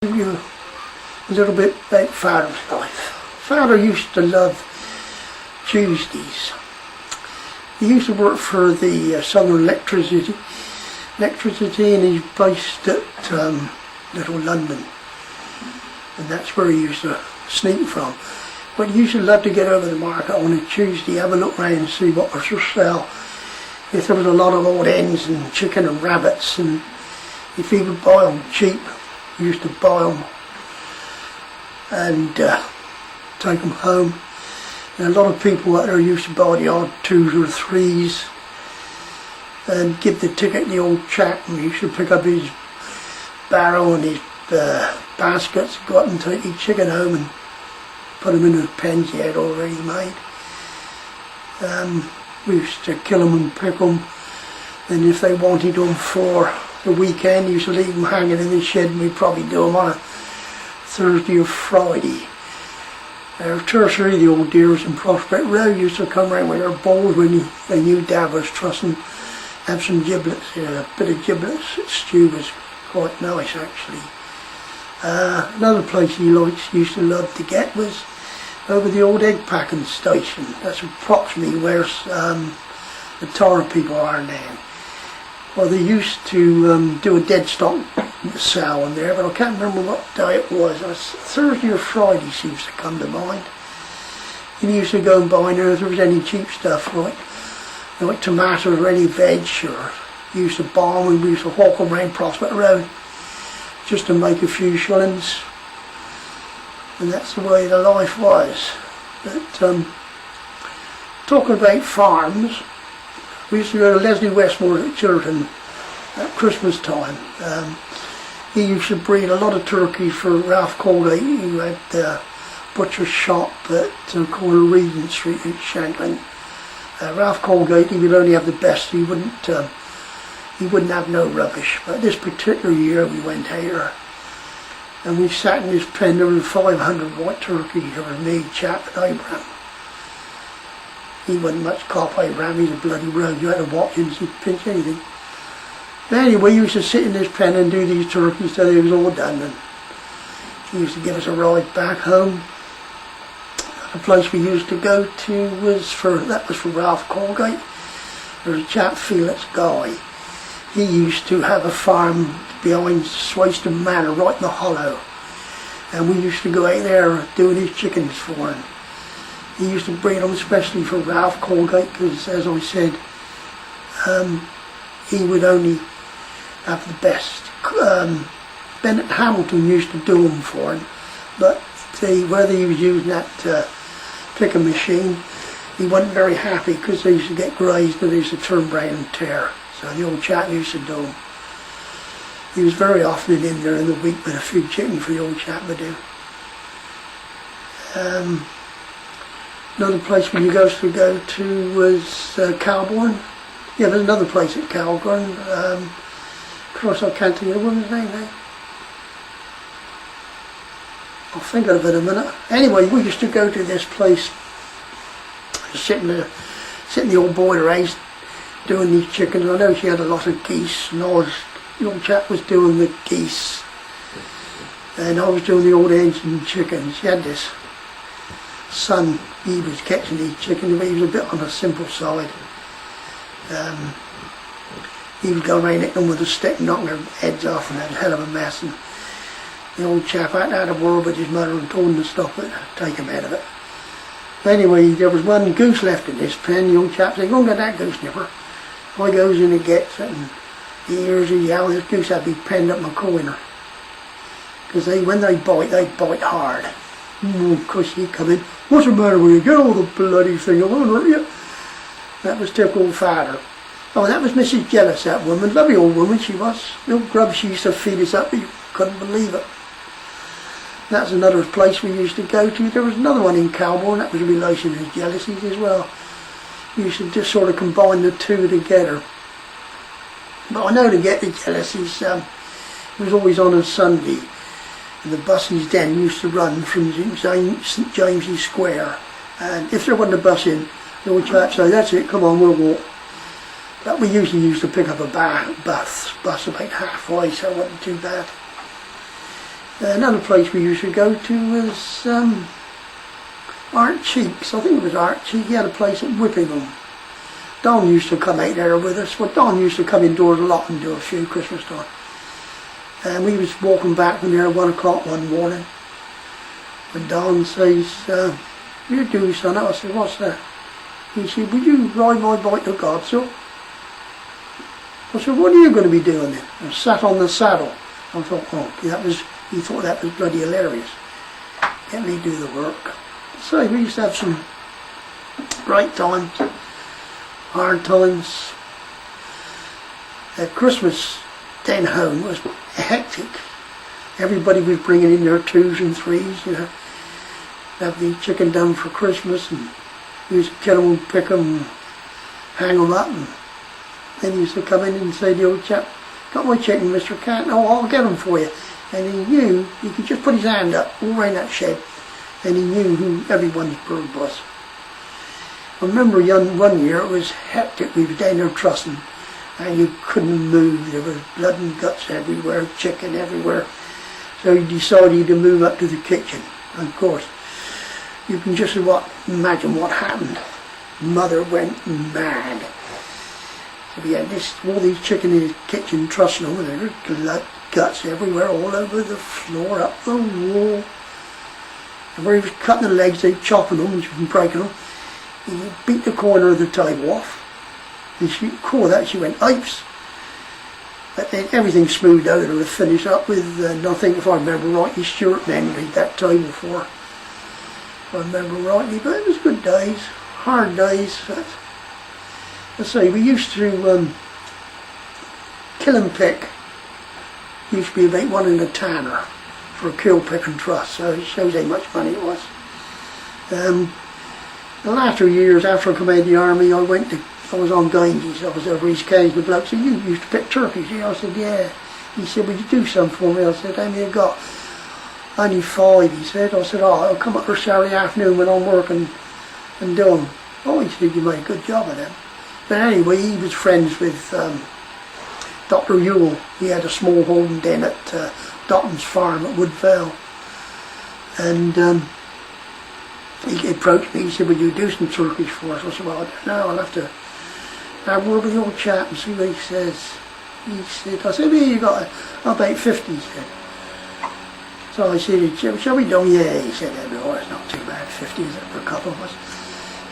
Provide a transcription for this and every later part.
Give you a little bit about Father's life. Father used to love Tuesdays. He used to work for the Southern Electricity and he's based at Little London, and that's where he used to sneak from. But he used to love to get over the market on a Tuesday, have a look around and see what was for sale. If there was a lot of old hens and chicken and rabbits, and if he would buy them cheap, he used to buy them and take them home. And a lot of people out there used to buy the odd 2s or 3s and give the ticket to the old chap, and he used to pick up his barrow and his baskets, go up and take the chicken home and put them in the pens he had already made. We used to kill them and pick them, and if they wanted them for the weekend, we used to leave them hanging in the shed, and we'd probably do them on a Thursday or Friday. There were 2 or 3 of the old dears in Prospect Road used to come round with their bowls when they knew Dad was trussing, have some giblets. A bit of giblets stew was quite nice actually. Another place he used to love to get was over the old egg packing station. That's approximately where the Tara people are now. Well, they used to do a dead stock sale in there, but I can't remember what day it was. It was Thursday or Friday seems to come to mind. And he used to go and buy in there if there was any cheap stuff like tomatoes or any veg, or he used to buy them, and we used to hawk them around Prospect Road just to make a few shillings. And that's the way the life was. But talking about farms, we used to go to Leslie Westmore's at Chilterton at Christmas time. He used to breed a lot of turkeys for Ralph Colgate, who had the butcher's shop at corner of Regent Street in Shanklin. Ralph Colgate, he would only have the best. He wouldn't have no rubbish. But this particular year we went here, and we sat in this pen. There were 500 white turkeys. There was me, chap, and Abraham. He wasn't much cop, Abraham. He's a bloody rogue. You had to watch him, he'd pinch anything. But anyway, he used to sit in this pen and do these turkeys till it was all done, and he used to give us a ride back home. The place we used to go to was for Ralph Colgate. There was a chap, Felix Guy. He used to have a farm behind Swayston Manor, right in the hollow, and we used to go out there doing his chickens for him. He used to breed them especially for Ralph Colgate, because, as I said, he would only have the best. Bennett Hamilton used to do them for him, but whether he was using that picker machine, he wasn't very happy, because they used to get grazed and they used to turn brown and tear. So the old chap used to do them. He was very often in there in the week with a few chickens for the old chap to do. Another place we used to go to was Calbourne. Yeah, there's another place at Calbourne. Of course, I can't think of the woman's name now. I'll think of it in a minute. Anyway, we used to go to this place, sit in the old boiler house doing these chickens. I know she had a lot of geese, and the old chap was doing the geese, and I was doing the old hens and chickens. She had this son, he was catching these chickens, but he was a bit on the simple side. He would go around hitting them with a stick, knocking their heads off, and had a hell of a mess. And the old chap had a word with his mother and told him to stop it, take him out of it. Anyway, there was one goose left in this pen. The old chap said, "Go and get that goose nipper." I goes in and gets it, and he hears a yell. This goose had to be penned up in my corner, because when they bite hard. Of course he'd come in, "What's the matter with you? Get all the bloody thing alone, hurt you?" That was typical Father. Oh, that was Mrs. Jealous, that woman. Lovely old woman she was. The old grub she used to feed us up, you couldn't believe it. That's another place we used to go to. There was another one in Calbourne, that was a relation of Jealousies as well. We used to just sort of combine the two together. But I know to get the Jealousies, it was always on a Sunday. And the buses then used to run from St James's Square, and if there wasn't a bus in, the old chap said, "That's it, come on, we'll walk." But we usually used to pick up a bus about halfway, so it wasn't too bad. Another place we used to go to was Art Cheeks. I think it was Art Cheek. He had a place at Whippingham. Don used to come out there with us. Well, Don used to come indoors a lot and do a few Christmas time. And we was walking back from there at 1 o'clock one morning. And Don says, "You do, son?" I said, "What's that?" He said, "Would you ride my bike to Godsall?" I said, "What are you going to be doing then?" I sat on the saddle. I thought, oh, he thought that was bloody hilarious. Let me do the work. So we used to have some great times, hard times. At Christmas then home was hectic. Everybody was bringing in their 2s and 3s, you know. Have the chicken done for Christmas, and we used to kill them and pick them and hang them up. And then he used to come in and say to the old chap, "Got my chicken, Mr. Cat?" "No, I'll get them for you." And he knew, he could just put his hand up all around that shed, and he knew who everyone's bird was. I remember one year it was hectic. We were down there trussing, and you couldn't move. There was blood and guts everywhere, chicken everywhere. So he decided to move up to the kitchen. And of course, you can just imagine what happened. Mother went mad. So we had all these chicken in the kitchen trussing over there, blood, guts everywhere, all over the floor, up the wall. And where he was cutting the legs, they chopping them and breaking them. He beat the corner of the table off. And she caught that, she went apes. But then everything smoothed out and finished up with nothing, if I remember rightly, Stuart mended that table for her. If I remember rightly, but it was good days, hard days. Let's say we used to kill and pick. Used to be about 1 in a tanner for a kill, pick and truss, so it shows how much money it was. The latter years after I came out of the army, I was on Ganges. I was over East Cambs. The bloke said, "You used to pick turkeys." I said, "Yeah." He said, "Would you do some for me?" I said, "How many you got?" "Only 5, he said. I said, "Oh, I'll come up for Saturday afternoon when I'm working and do them." "Oh," he said, "you made a good job of them." But anyway, he was friends with Dr. Ewell. He had a small holding den at Dotton's farm at Woodvale. And he approached me. He said, "Will you do some turkeys for us?" I said, "Well, I don't know. I'll have to have a word with the old chap and see what he says." He said, I said, "Here you got about 50, he said. So I said, "Shall we do?" "Yeah," he said, "Oh, it's not too bad, 50 is it for a couple of us?"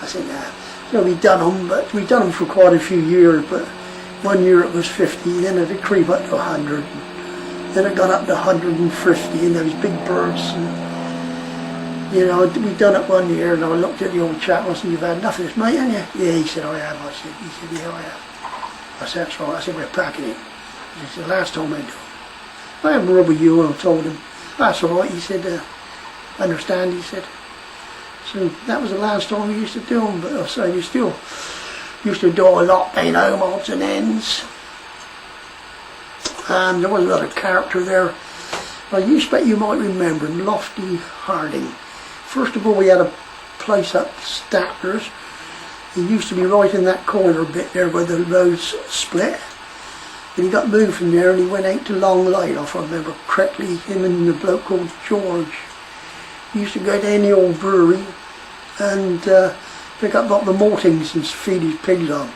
I said, "Nah." So we done them, but we done them for quite a few years, but one year it was 50, then it would creep up to 100, then it got up to 150, and those big birds, and you know, we done it one year, and I looked at the old chap and I said, "You've had enough of this, mate, haven't you?" "Yeah," he said, "I have." He said, "Yeah, I have." I said, "That's right." I said, "We're packing it." He said, "The last time I do it." I had a rub with you, and I told him, "That's all right." He said, "Understand," he said. So that was the last time we used to do them, but I say we still used to do a lot down home, odds and ends. And there was another character there. I expect you might remember him, Lofty Harding. First of all, we had a place up Statler's. He used to be right in that corner bit there where the roads split. And he got moved from there and he went out to Long Lane, if I remember correctly, him and a bloke called George. He used to go down the old brewery and pick up like the maltings and feed his pigs on.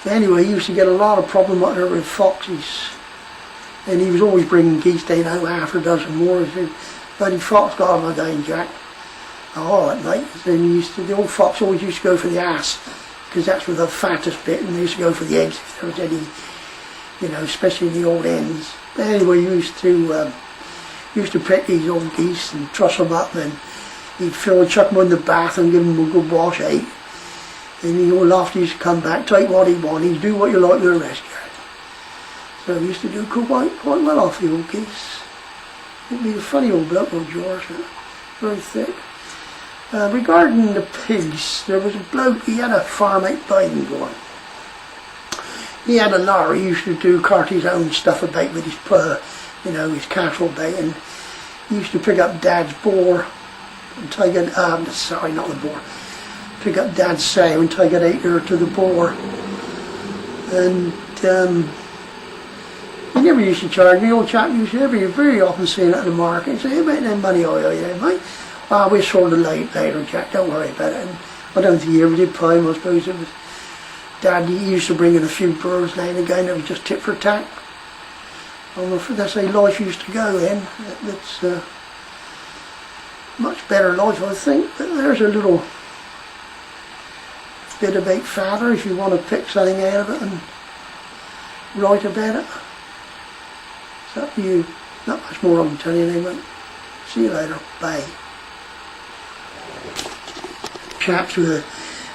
But anyway, he used to get a lot of problem up there with foxes. And he was always bringing geese down, half a dozen more. He said, "Bloody fox got on my game, Jack." "Oh, all right, mate." Then the old fox always used to go for the ass, because that's where the fattest bit, and they used to go for the eggs if there was any, you know, especially the old hens. But anyway, he used to pick these old geese and truss them up, and he'd chuck them in the bath and give them a good wash out. And he all after he used to come back, take what he wanted, he'd do what you like with the rest, Jack. So he used to do quite well off the old geese. He'd be a funny old bloke, old George, very thick. Regarding the pigs, there was a bloke, he had a farm out Biden going. He had a lorry, he used to cart his own stuff about with his, you know, his cattle about, and he used to pick up Dad's boar and take it, sorry, not the boar, pick up Dad's sow and take it out there to the boar. And He never used to charge me. Old chap used to very often see it at the market and say, "How about them money I owe you, mate?" "Well, we'll sort it later, Jack, don't worry about it." And I don't think he ever did pay him. I suppose it was Dad. He used to bring in a few birds now and again. It was just tit for tat. That's how life used to go then. It's much better life, I think. But there's a little bit about father if you want to pick something out of it and write about it. It's up to you. Not much more I can tell you anyway. See you later. Bye. Chaps with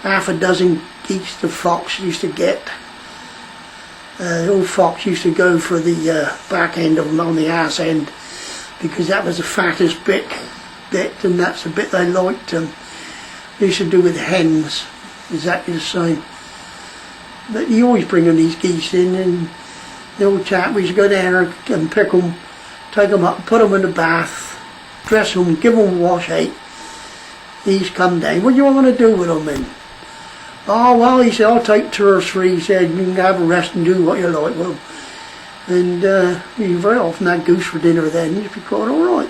half a dozen geese the fox used to get. Old fox used to go for the back end of them on the ass end because that was the fattest bit and that's the bit they liked. They used to do with hens, exactly the same. But you always bring in these geese in, and the old chap, we used to go down and pick them, take them up, put them in the bath, dress them, give them a wash out. He's come down. "What do you want to do with them then?" "Oh, well," he said, "I'll take 2 or 3. He said, "You can have a rest and do what you like with them." And we very often had goose for dinner then. It used to be quite alright.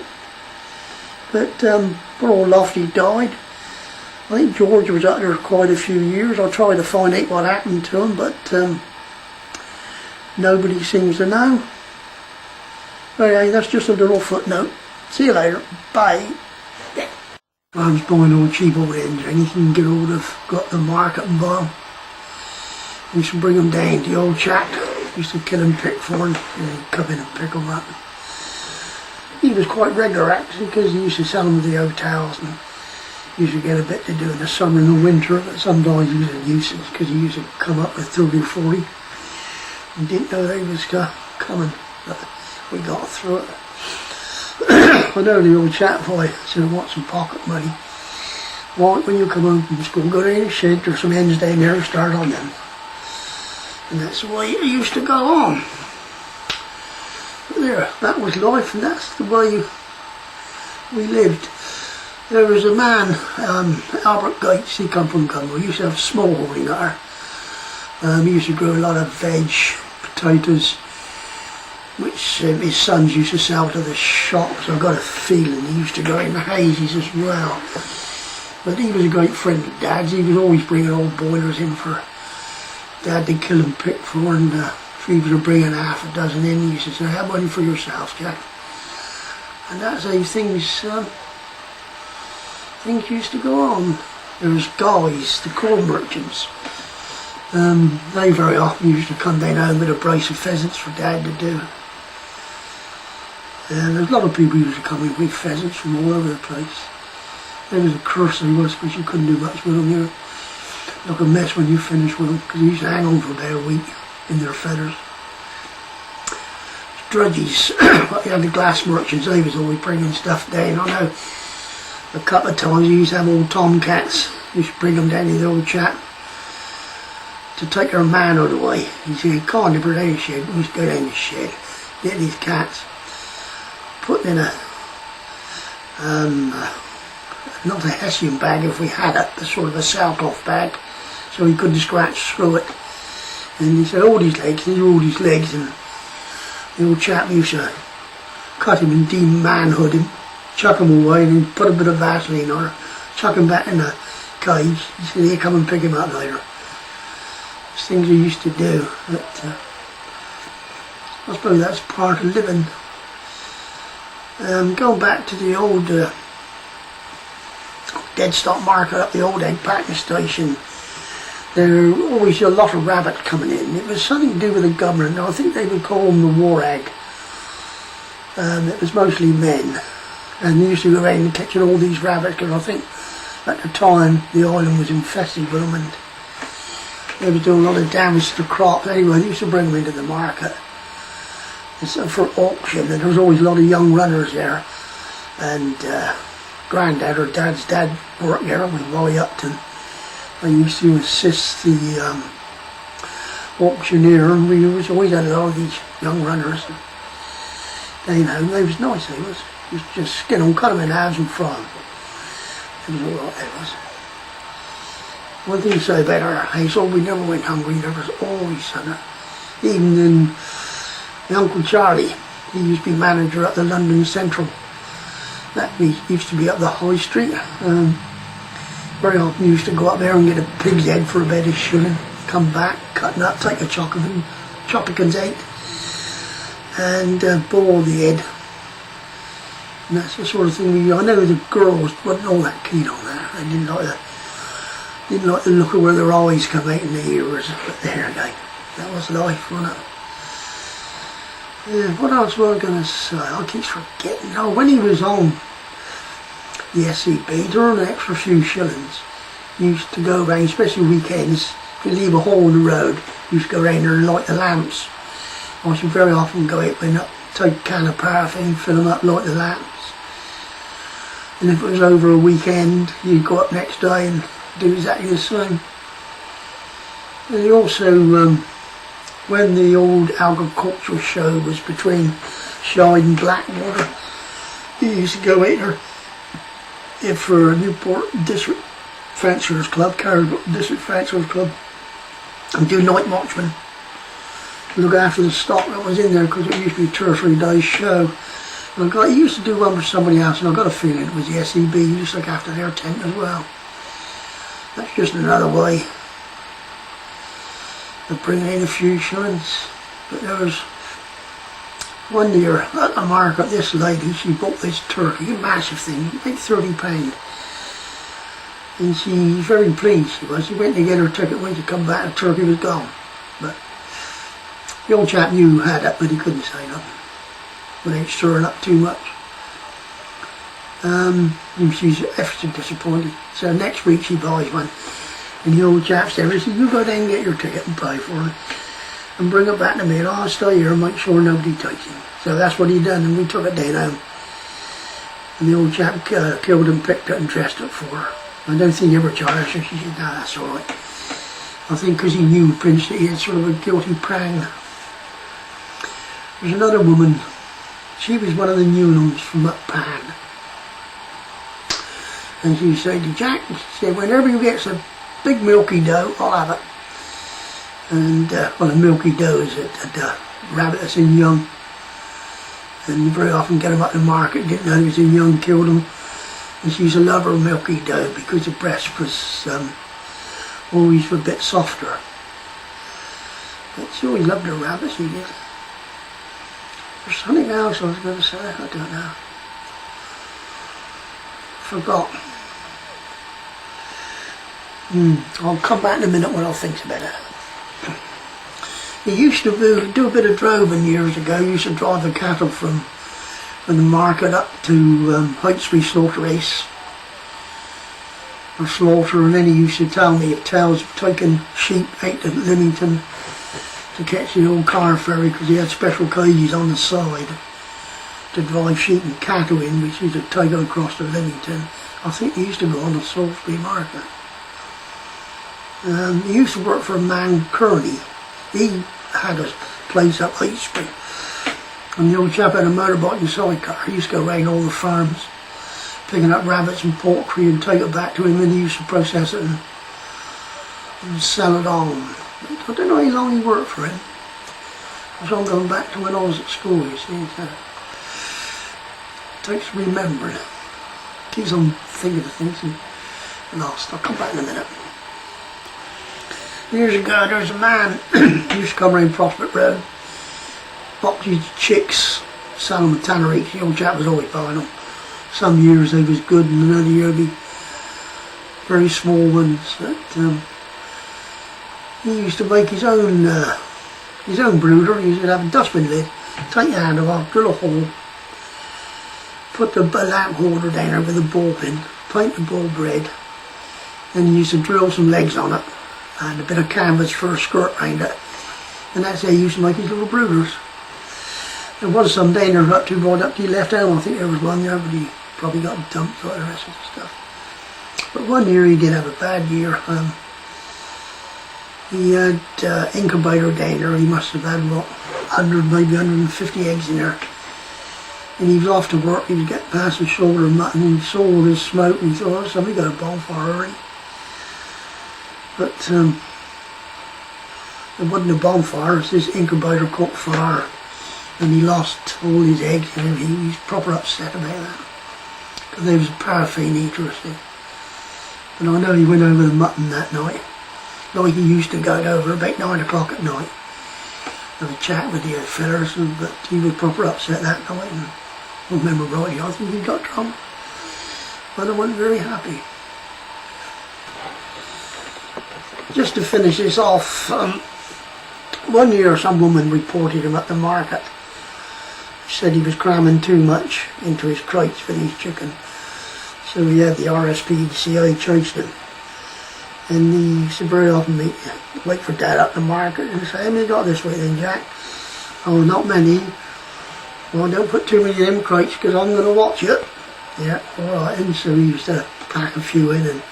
But poor old Lofty died. I think George was up there quite a few years. I tried to find out what happened to him, but nobody seems to know. But anyway, that's just a little footnote. See you later. Bye. I was buying all cheap old hens, anything you can get hold of, got the market and buy them. Used to bring them down. The old chap used to kill and pick for them, and he'd come in and pick them up. He was quite regular actually, because he used to sell them to the hotels and used to get a bit to do in the summer and the winter, but sometimes he was a nuisance because he used to come up with 30 or 40 and didn't know they was coming, but we got through it. I know the old chap boy said, "I want some pocket money. Right, when you come home from school, go down to the shed, there's some hens down there, start on them." And that's the way it used to go on. But there, that was life, and that's the way we lived. There was a man, Albert Gates, he come from Cumberland. He used to have a small holding there. He used to grow a lot of veg, potatoes, which his sons used to sell to the shops. I've got a feeling he used to go in the hazies as well. But he was a great friend of Dad's. He was always bringing old boilers in for Dad to kill and pick for, and if he was bringing half a dozen in, he used to say, "Have one for yourself, Jack." And that's how things used to go on. There was guys, the corn merchants. They very often used to come down home with a brace of pheasants for Dad to do. And there's a lot of people who used to come in with pheasants from all over the place. There was a curse they was, because you couldn't do much with them. You look a mess when you finish with them, because they used to hang on for about a week in their feathers. Drudgies, like you had the glass merchants, they was always bringing stuff down. I know a couple of times you used to have old tomcats. You used to bring them down to the old chap to take their manhood away. He said, "Can't you bring down the shed?" We used to go down the shed, get these cats, put them in a not a hessian bag if we had it, but sort of a sailcloth bag, so he couldn't scratch through it. And he said, "All these legs," these are all these legs, and the old chap used to cut him and de-manhood him, chuck him away, and then put a bit of Vaseline on her, chuck him back in the cage. He said, "Here, come and pick him up later." It's things we used to do, but I suppose that's part of living. Going back to the old dead stock market up the old egg packing station, there were always a lot of rabbits coming in. It was something to do with the government. I think they would call them the war egg. It was mostly men, and they used to go around and catching all these rabbits, because I think at the time the island was infested with them, and they was doing a lot of damage to the crops. Anyway, they used to bring them into the market for auction, and there was always a lot of young runners there. And Grandad, or Dad's dad, worked there with Roy Upton. I used to assist the auctioneer, and we always had a lot of these young runners. They was nice. They was just skin them, cut them in halves and fry them. It was all right. It was. One thing to say about our household, we never went hungry. There was always something. Even in My Uncle Charlie, he used to be manager at the London Central. That used to be up the High Street. Very often used to go up there and get a pig's head for about £1, come back, cut up, take a choppican's egg and boil the head. And that's the sort of thing we do. I know the girls wasn't all that keen on that. They didn't like the look of where their eyes come out in the ears. But there again, that was life, wasn't it? What else was I going to say? I keep forgetting. Oh, when he was on the SCB, to earn an extra few shillings, he used to go around, especially weekends, if you leave a hole in the road, he used to go around there and light the lamps. I should very often go out and take a can of paraffin, fill them up, light the lamps. And if it was over a weekend, you'd go up next day and do exactly the same. And he also, when the old agricultural show was between Shide and Blackwater, he used to go out there for Newport District Fencers Club, Carragher District Fencers Club, and do night watchman. Look after the stock that was in there, because it used to be a 2 or 3 days show. And he used to do one for somebody else, and I got a feeling it was the SEB. He used to look after their tent as well. That's just another way of bringing in a few shillings. But there was one year at the market, this lady, she bought this turkey, a massive thing, like £30. And she was very pleased, she was. She went to get her ticket, when she come back, the turkey was gone. But the old chap knew who had it, but he couldn't say nothing without stirring up too much. And she's extra disappointed. So next week she buys one. And the old chap said, you go down and get your ticket and pay for it, and bring it back to me, and I'll stay here and make sure nobody takes it. So that's what he done, and we took it down home. And the old chap killed and picked it and dressed it for her. I don't think he ever charged her. She said, no, that's all right. I think because he knew Prince that he had sort of a guilty prang. There's another woman, she was one of the Newlands from up Pan. And she said to Jack, she said, whenever you get some big milky doe, I'll have it. And well, a milky doe is a rabbit that's in young, and you very often get them up the market, didn't know it was in young, killed them. And she's a lover of milky doe because the breast was always a bit softer. But she always loved her rabbits, she did. There's something else I was going to say, I don't know. Forgot. I'll come back in a minute when I think about it. He used to do a bit of droving years ago. He used to drive the cattle from the market up to Hightstree Slaughterhouse for slaughter, and then he used to tell me of tales of taking sheep out to Lymington to catch the old car ferry, because he had special cages on the side to drive sheep and cattle in, which he used to take them across to Lymington. I think he used to go on the Salisbury market. He used to work for a man, Kearney. He had a place up Hightstree, and the old chap had a motorbike and sidecar. He used to go around all the farms picking up rabbits and poultry and take it back to him, and he used to process it and sell it on. I don't know how long he worked for him. So I'm going back to when I was at school, you see. So it takes remembering. Keeps on thinking of things and lost. I'll come back in a minute. Years ago, there was a man who used to come around Prospect Road, boxes of chicks, selling them at tannery. The old chap was always buying them. Some years they was good, and another year they'd be very small ones. But he used to make his own brooder. He used to have a dustbin lid, take your hand off, drill a hole, put the lamp holder down over the ball pin, paint the ball bread, and he used to drill some legs on it and a bit of canvas for a skirt round it, and that's how he used to make his little brooders. There was some down there up to right up to your left arm. I think there was one there, but he probably got dumped like the rest of the stuff. But one year he did have a bad year. He had incubator down there. He must have had about 100, maybe 150 eggs in there. And he was off to work. He was getting past the shoulder of mutton, and he saw all this smoke, and he thought, oh, somebody got a bonfire already. But it wasn't a bonfire, it's this incubator caught fire. and he lost all his eggs and everything. He was proper upset about that, because there was a paraffin eater, see. But I know he went over the mutton that night, like he used to go over about 9 o'clock at night, have a chat with the fellas, but he was proper upset that night, and I remember rightly, I think he got drunk, but I wasn't very happy. Just to finish this off, one year some woman reported him at the market. She said he was cramming too much into his crates for these chicken. So he had the RSPCA chased him. And he used to very often wait for Dad at the market and say, "How many got this week then, Jack?" "Oh, not many." "Well, don't put too many in them crates because I'm going to watch it." "Yeah, alright." And so he used to pack a few in and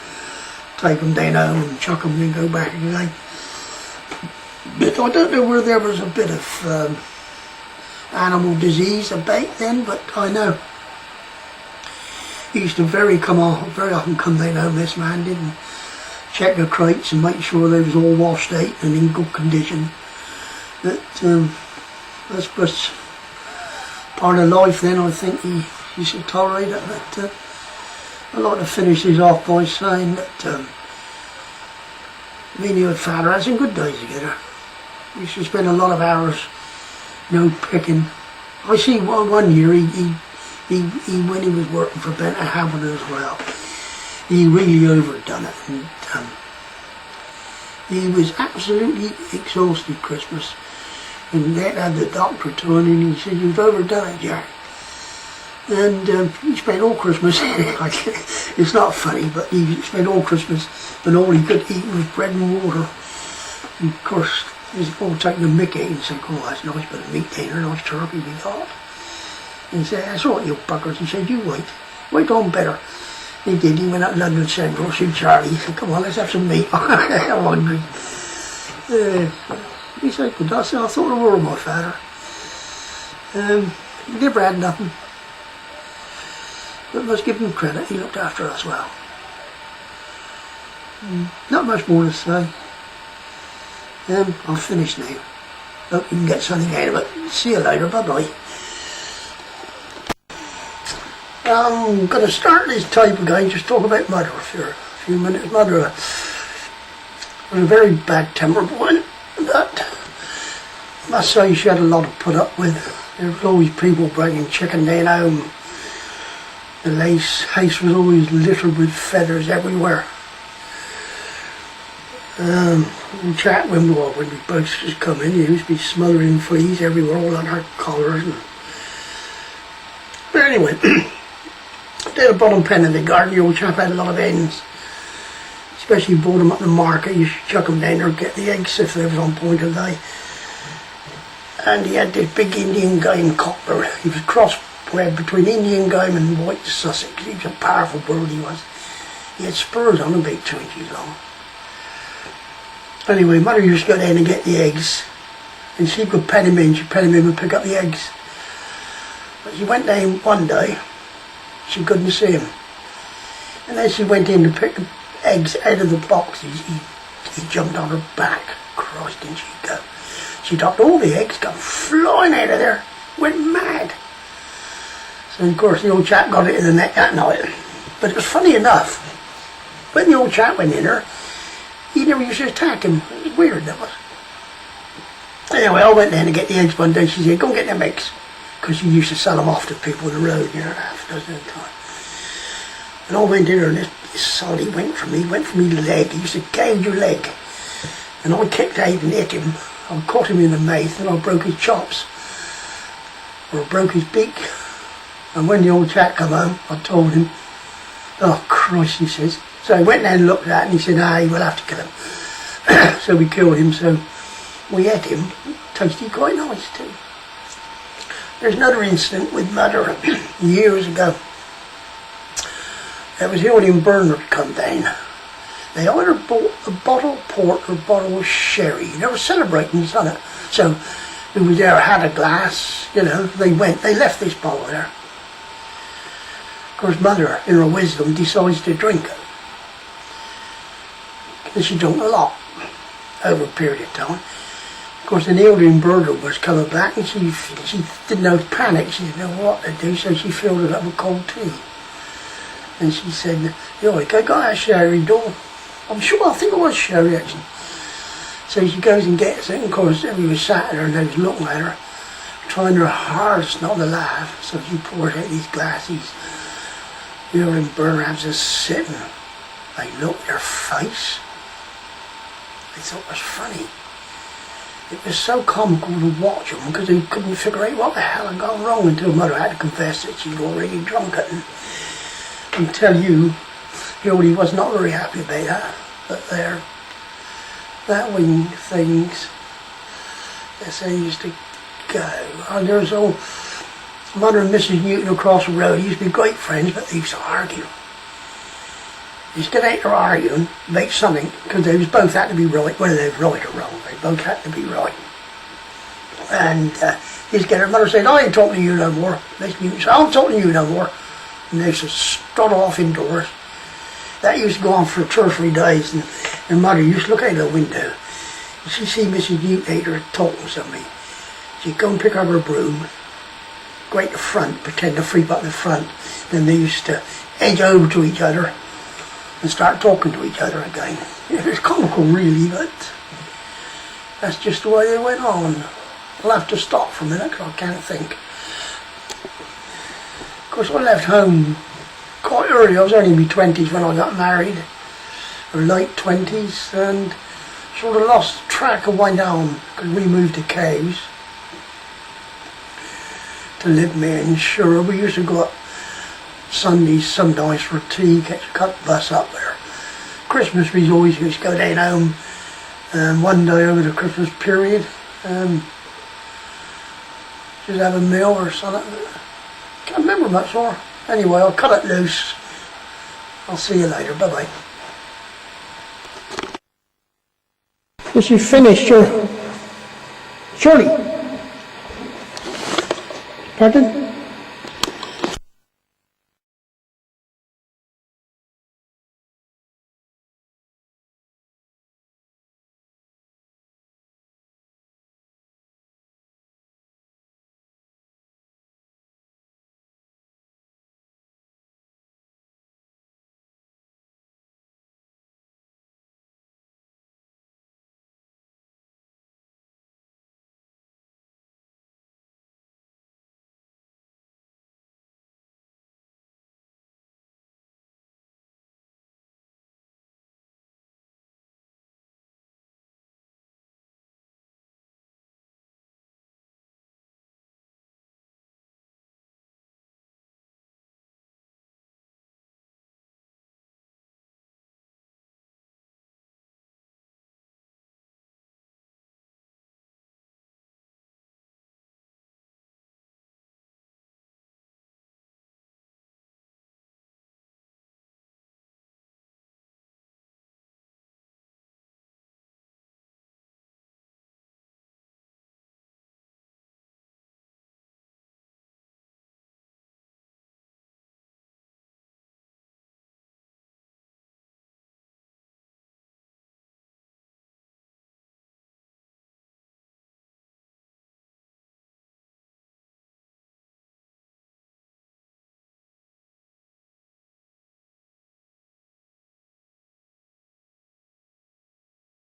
take them down home and chuck them and go back again. But I don't know where there was a bit of animal disease about then, but I know he used to very often come down home, this man did, and check the crates and make sure they was all washed out and in good condition. But that's just part of life then. I think he used to tolerate it. But I'd like to finish this off by saying that me and your father had some good days together. We used to spend a lot of hours, picking. I see one year he when he was working for Bent Havana as well, he really overdone it, and he was absolutely exhausted Christmas, and that had the doctor to him, and he said, "You've overdone it, Jack." And he spent all Christmas, it's not funny, but he spent all Christmas and all he could eat was bread and water. And of course, he was all taking the mickey and saying, "Oh, that's a nice bit of meat there, nice turkey we got." And he said, "That's all right, you buggers." He said, "You wait on better." He did. He went up to London Central, see Charlie. He said, "Come on, let's have some meat." I'm hungry. He said, "Good." I said, "I thought the world of my father. He never had nothing. But must give him credit, he looked after us well." Not much more to say. I'll finish now. Hope you can get something out of it. See you later, bye-bye. I'm going to start this tape again, just talk about Mother for a few minutes. Mother was a very bad tempered one, but I must say she had a lot to put up with. There was always people bringing chicken down home. The house was always littered with feathers everywhere. We chat when we both just come in, he used to be smothering fleas everywhere, all on her collars. But anyway, down the bottom pen in the garden, the old chap had a lot of hens. Especially bought them at the market, you should chuck them down there and get the eggs if they was on point of day. And he had this big Indian game cocker. He was crossbred between Indian game and white Sussex. He was a powerful bird, he was. He had spurs on him about 2 inches long. Anyway, Mother used to go down and get the eggs, and she could pen him in. She'd pen him in and pick up the eggs. But she went down one day, she couldn't see him. And then she went in to pick the eggs out of the box. He jumped on her back. Christ, didn't she go? She dropped all the eggs, got flying out of there, went mad. So of course the old chap got it in the neck that night. But it was funny enough, when the old chap went in her, he never used to attack him. It was weird, that was. Anyway, I went down to get the eggs one day. She said, "Go and get them eggs." Because she used to sell them off to people on the road, half a dozen at a time. And I went in there, and this sod, he went for me the leg. He used to gouge your leg. And I kicked out and hit him. I caught him in the mouth, and I broke his chops. Or I broke his beak. And when the old chap come home, I told him, "Oh, Christ," he says. So he went down and looked at it, and he said, "We'll have to kill him." So we killed him, so we ate him. It tasted quite nice too. There's another incident with Mother years ago. It was the old Bernard come down. They either bought a bottle of port or a bottle of sherry. They were celebrating something. So who was there had a glass, they left this bottle there. Of course, Mother, in her wisdom, decides to drink it. And she drank a lot over a period of time. Of course, the alien birder was coming back, and she didn't know, panic. She didn't know what to do, so she filled it up with cold tea. And she said, "Yo, I got a sherry, door." I'm sure, I think it was sherry actually. So she goes and gets it, and of course we was sat there and they was looking at her, trying her hardest not to laugh. So she poured out these glasses. You know, and Burnham's just sitting. They looked at her face. They thought it was funny. It was so comical to watch them because they couldn't figure out what the hell had gone wrong until Mother had to confess that she'd already drunk it. And tell you, Hildy was not very happy about that. But there, that wing things, as they used to go. And there was old Mother and Mrs. Newton across the road. They used to be great friends, but they used to argue. They used to get out there arguing, make something, because they was both had to be right, whether they were right or wrong. They both had to be right. And he used to get her mother saying, "I ain't talking to you no more." Mrs. Newton said, "I'm talking to you no more." And they used to strut off indoors. That used to go on for 2 or 3 days, and her mother used to look out the window. And she'd see Mrs. Newton out there talking to somebody. She'd go and pick up her broom, go out the front, pretend to freak up the front. Then they used to edge over to each other and start talking to each other again. It was comical really, but that's just the way they went on. I'll have to stop for a minute because I can't think. Of course, I left home quite early. I was only in my 20s when I got married, or late 20s, and sort of lost track of my down because we moved to Cows to live me in Sure. We used to go up Sundays sometimes for tea, cut the bus up there. Christmas we always used to go down home one day over the Christmas period, just have a meal or something. Can't remember much more. Anyway, I'll cut it loose. I'll see you later. Bye-bye. Is you finished your... Shirley? Pardon?